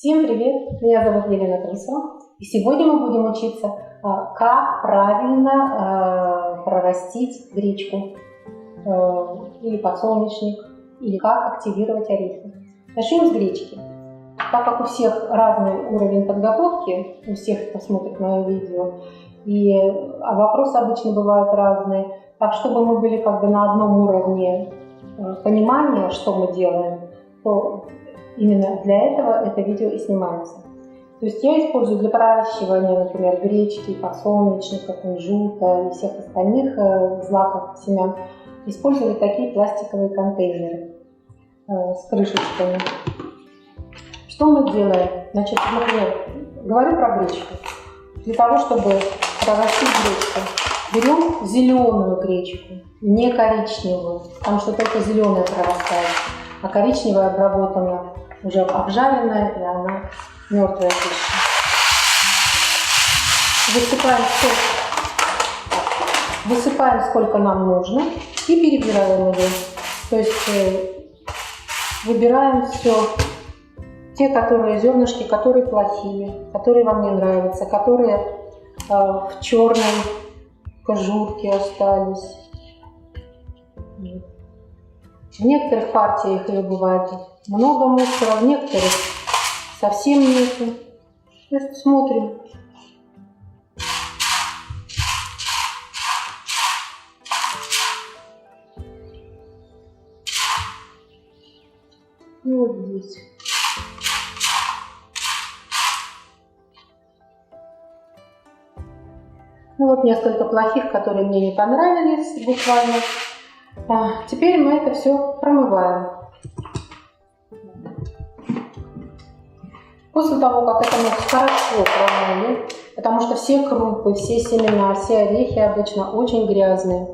Всем привет! Меня зовут Елена Трусова, и сегодня мы будем учиться, как правильно прорастить гречку или подсолнечник, или как активировать орехи. Начнем с гречки. Так как у всех разный уровень подготовки, у всех, кто смотрит мое видео, и вопросы обычно бывают разные, так чтобы мы были как бы на одном уровне понимания, что мы делаем, то именно для этого это видео и снимается. То есть я использую для проращивания, например, гречки, подсолнечника, кунжута и всех остальных злаковых семян, использую вот такие пластиковые контейнеры с крышечками. Что мы делаем? Значит, например, говорю про гречку. Для того, чтобы прорастить гречку, берем зеленую гречку, не коричневую, потому что только зеленая прорастает, а коричневая обработана, уже обжаренная, и она мертвая пища. Высыпаем сколько нам нужно и перебираем ее. То есть выбираем все, те, которые зернышки, которые плохие, которые вам не нравятся, которые в черной кожурке остались. В некоторых партиях ее бывает много мусора, в некоторых совсем нету. Просто смотрим. И вот здесь. Ну вот несколько плохих, которые мне не понравились буквально. Теперь мы это все промываем. После того, как это мы хорошо промыли, потому что все крупы, все семена, все орехи обычно очень грязные.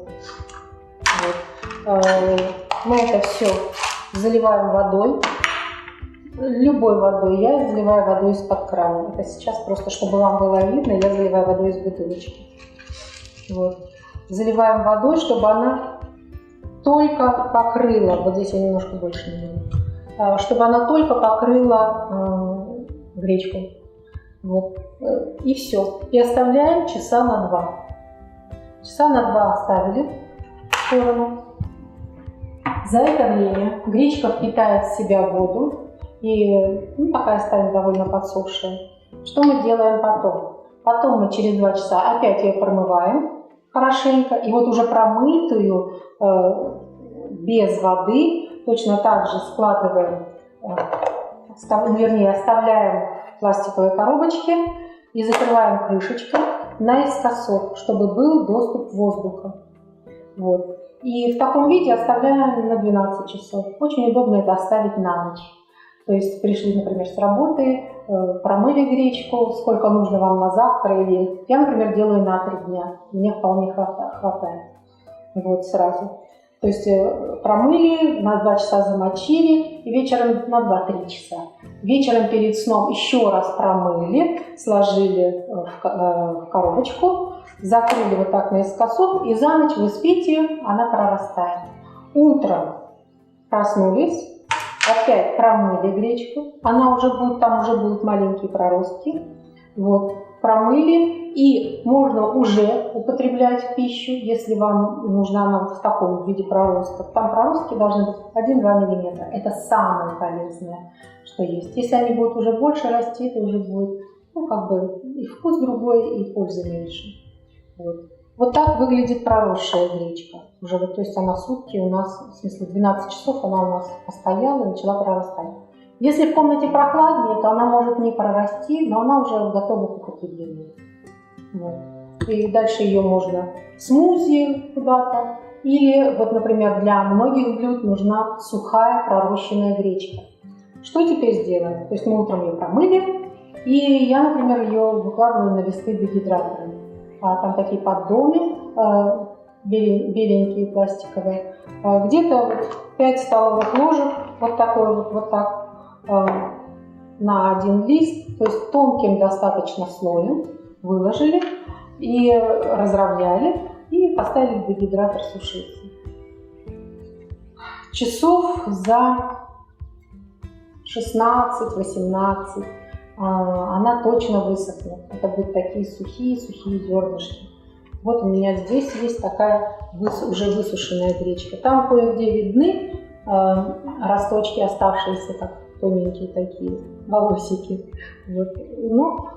Вот. Мы это все заливаем водой, любой водой. Я заливаю водой из-под крана. Это сейчас просто, чтобы вам было видно, я заливаю водой из бутылочки. Вот. Заливаем водой, чтобы она только покрыла, вот здесь я немножко больше наливаю, чтобы она только покрыла гречку. Вот. И все. И оставляем часа на 2. Часа на 2 оставили в сторону. За это время гречка впитает в себя воду и такая станет довольно подсохшая. Что мы делаем потом? Потом мы через 2 часа опять ее промываем хорошенько, и вот уже промытую без воды точно так же складываем, оставляем в пластиковой коробочке и закрываем крышечкой наискосок, чтобы был доступ воздуха. Вот. И в таком виде оставляем на 12 часов. Очень удобно это оставить на ночь. То есть пришли, например, с работы, промыли гречку, сколько нужно вам на завтра, или я, например, делаю на 3 дня, мне вполне хватает. Вот сразу. То есть промыли, на 2 часа замочили, и вечером на 2-3 часа. Вечером перед сном еще раз промыли, сложили в коробочку, закрыли вот так наискосок, и за ночь вы спите, она прорастает. Утром проснулись, опять промыли гречку, она уже будет, там уже будут маленькие проростки. Вот, промыли, и можно уже употреблять в пищу, если вам нужна она в таком виде проростков. Там проростки должны быть 1-2 мм. Это самое полезное, что есть. Если они будут уже больше расти, то уже будет, как бы и вкус другой, и пользы меньше. Вот. Вот так выглядит проросшая гречка. Уже, то есть она сутки у нас, в смысле 12 часов она у нас постояла и начала прорастать. Если в комнате прохладнее, то она может не прорасти, но она уже готова к употреблению. Вот. И дальше ее можно в смузи куда-то. Или, вот, например, для многих блюд нужна сухая пророщенная гречка. Что теперь сделаем? То есть мы утром ее промыли, и я, например, ее выкладываю на листы дегидраторами. Там такие поддоны беленькие, пластиковые. Где-то 5 столовых ложек, вот такой вот так, на 1 лист, то есть тонким достаточно слоем выложили и разровняли, и поставили в дегидратор сушиться. Часов за 16-18, она точно высохнет. Это будут такие сухие зернышки. Вот у меня здесь есть такая уже высушенная гречка. Там кое-где видны росточки, оставшиеся, как тоненькие такие волосики. Вот. Но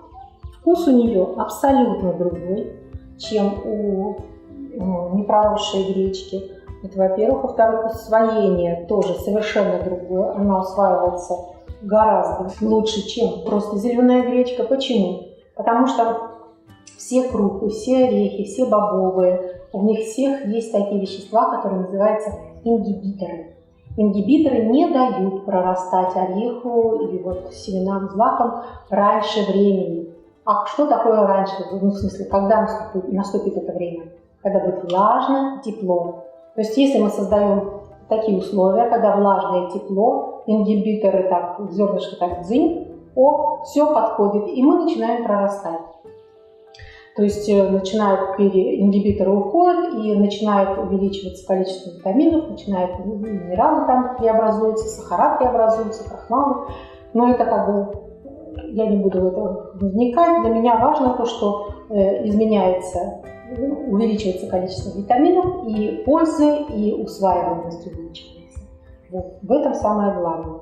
вкус у нее абсолютно другой, чем у непроросшей гречки. Это, во-первых. Во-вторых, усвоение тоже совершенно другое. Она усваивается гораздо лучше, чем просто зеленая гречка. Почему? Потому что все крупы, все орехи, все бобовые, у них всех есть такие вещества, которые называются ингибиторы. Ингибиторы не дают прорастать ореху или вот семенам, злакам раньше времени. А что такое раньше? Ну, в смысле, когда наступит это время? Когда будет влажно, тепло. То есть, если мы создаем такие условия, когда влажное тепло, ингибиторы так, зернышко так дзынь, все подходит, и мы начинаем прорастать. То есть ингибиторы уходят, и начинает увеличиваться количество витаминов, начинают минералы там преобразуются, сахара преобразуются, крахмалы. Но это как бы, я не буду в это вникать. Для меня важно то, что увеличивается количество витаминов, и пользы, и усваиваемость увеличивается. Вот. В этом самое главное.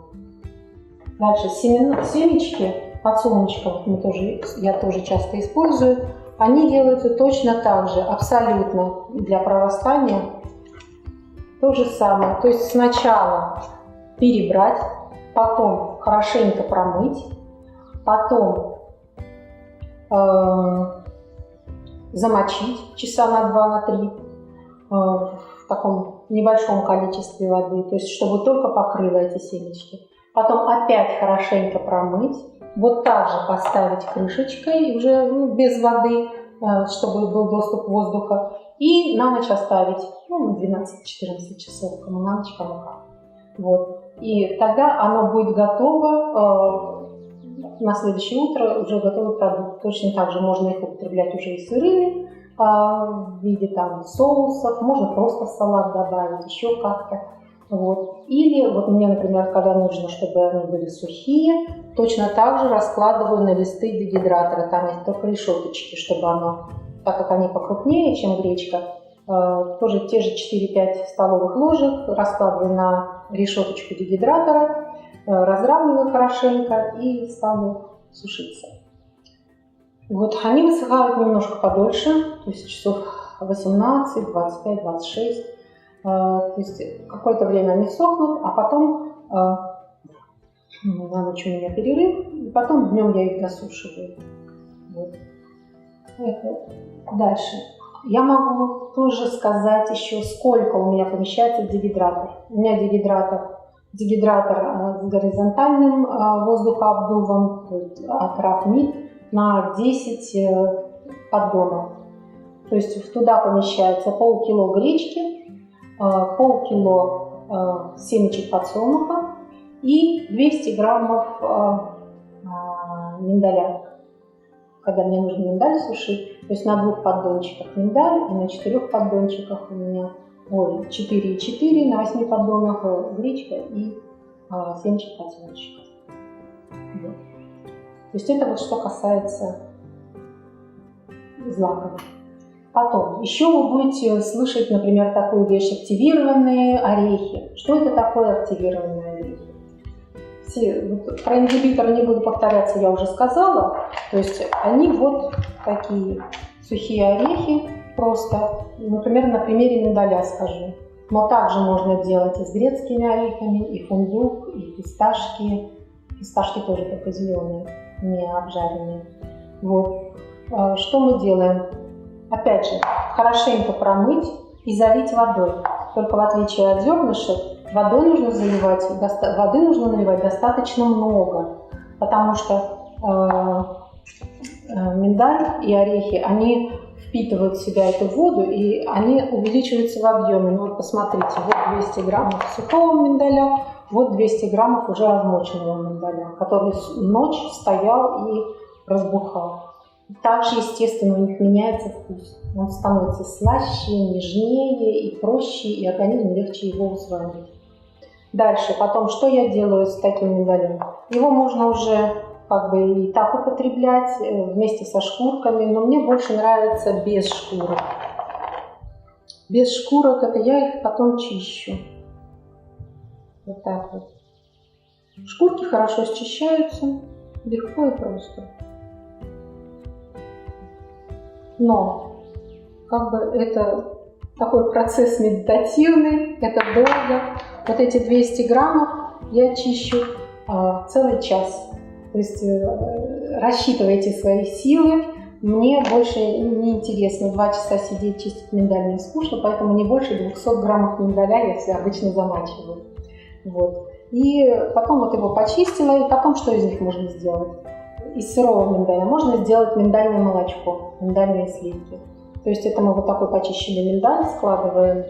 Дальше семечки подсолнечков я тоже часто использую. Они делаются точно так же, абсолютно для прорастания. То же самое. То есть сначала перебрать, потом хорошенько промыть, потом замочить часа на 2-3 в таком небольшом количестве воды, то есть чтобы только покрыло эти семечки. Потом опять хорошенько промыть, вот так же поставить крышечкой, уже без воды, чтобы был доступ воздуха, и на ночь оставить 12-14 часов, кому на ночь, кому как. Вот. И тогда оно будет готово, на следующее утро уже готовый продукт. Точно так же можно их употреблять уже и сырыми, в виде соусов, можно просто в салат добавить, еще как-то. Вот. Или вот мне, например, когда нужно, чтобы они были сухие, точно так же раскладываю на листы дегидратора. Там есть только решеточки, чтобы оно, так как они покрупнее, чем гречка, тоже те же 4-5 столовых ложек раскладываю на решеточку дегидратора, разравниваю хорошенько и ставлю сушиться. Вот. Они высыхают немножко подольше, то есть часов 18, 25, 26. То есть какое-то время они сохнут, а потом на ночь у меня перерыв, и потом днем я их досушиваю. Вот. Дальше. Я могу тоже сказать еще, сколько у меня помещается дегидратор. У меня дегидратор с горизонтальным воздухообдувом от RAFMID на 10 поддонов. То есть туда помещается полкило гречки, полкило семечек подсолнуха и 200 граммов миндаля. Когда мне нужно миндаль сушить, то есть на 2 поддончиках миндаль и на 4 поддончиках у меня 4,4 на 8 поддонах гречка и семечек подсолнечка. Вот. То есть это вот что касается злаков. Потом, еще вы будете слышать, например, такую вещь: активированные орехи. Что это такое активированные орехи? Про ингибиторы не буду повторяться, я уже сказала. То есть они вот такие сухие орехи, просто, например, на примере миндаля скажу. Но также можно делать и с грецкими орехами, и фундук, и фисташки. Фисташки тоже только зеленые, не обжаренные. Вот. Что мы делаем? Опять же, хорошенько промыть и залить водой. Только в отличие от зернышек, воды нужно наливать достаточно много, потому что миндаль и орехи, они впитывают в себя эту воду, и они увеличиваются в объеме. Ну, вот посмотрите, вот 200 граммов сухого миндаля, вот 200 граммов уже размоченного миндаля, который ночь стоял и разбухал. Также, естественно, у них меняется вкус. Он становится слаще, нежнее и проще, и организм легче его усваивает. Дальше, потом, что я делаю с таким миндалем? Его можно уже как бы и так употреблять вместе со шкурками, но мне больше нравится без шкурок. Без шкурок это я их потом чищу. Вот так вот. Шкурки хорошо счищаются, легко и просто. Но как бы это такой процесс медитативный, это долго. Вот эти 200 граммов я чищу целый час. То есть рассчитывайте свои силы. Мне больше не интересно 2 часа сидеть чистить миндаль, мне скучно, поэтому не больше 200 граммов миндаля я все обычно замачиваю. Вот. И потом вот его почистила, и потом что из них можно сделать? Из сырого миндаля можно сделать миндальное молочко, миндальные сливки. То есть это мы вот такой почищенный миндаль складываем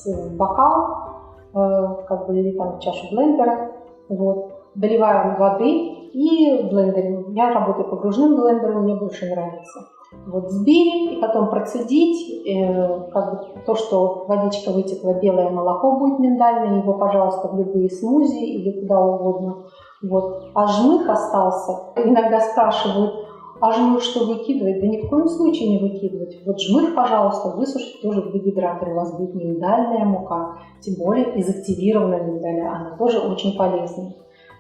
в бокал, как бы, или там в чашу блендера, вот, доливаем воды и блендерим. Я работаю погружным блендером, мне больше нравится. Вот взбили и потом процедить, как бы то, что водичка вытекла, белое молоко будет миндальное, его, пожалуйста, в любые смузи или куда угодно. Вот. А жмых остался. Иногда спрашивают, а жмых что, выкидывать? Да ни в коем случае не выкидывать. Вот жмых, пожалуйста, высушить тоже в дегидраторе. У вас будет миндальная мука, тем более из активированного миндаля. Она тоже очень полезна.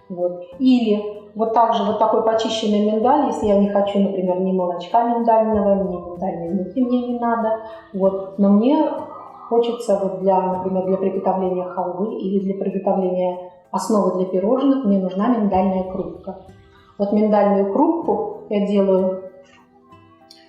Вот. Или вот также вот такой почищенный миндаль, если я не хочу, например, ни молочка миндального, ни миндальной муки мне не надо. Вот. Но мне хочется, вот например, для приготовления халвы или для приготовления основы для пирожных, мне нужна миндальная крупка. Вот миндальную крупку я делаю,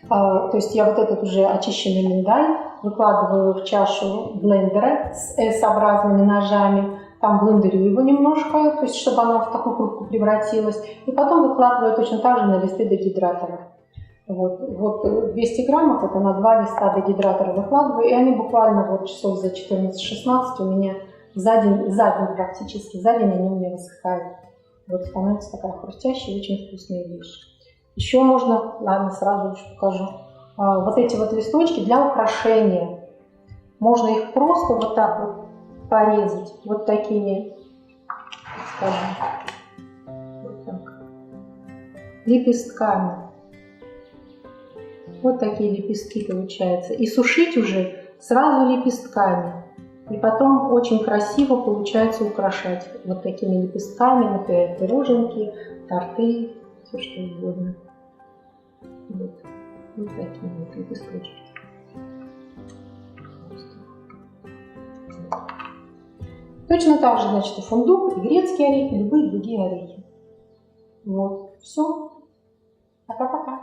то есть я вот этот уже очищенный миндаль выкладываю в чашу блендера с S-образными ножами, там блендерю его немножко, то есть чтобы оно в такую крупку превратилось, и потом выкладываю точно так же на листы дегидратора. Вот 200 граммов, это на 2 листа дегидратора выкладываю, и они буквально вот часов за 14-16 у меня за день практически, за день они у меня высыхают. Вот становится такая хрустящая, очень вкусная вещь. Еще можно, ладно, сразу лишь покажу, вот эти вот листочки для украшения. Можно их просто вот так вот порезать, вот такими, скажем, вот так, лепестками. Вот такие лепестки получаются. И сушить уже сразу лепестками. И потом очень красиво получается украшать вот такими лепестками, например, пироженки, торты, все что угодно. Вот такие вот лепесточки. Точно так же, значит, и фундук, и грецкие орехи, любые другие орехи. Вот, все. Пока-пока.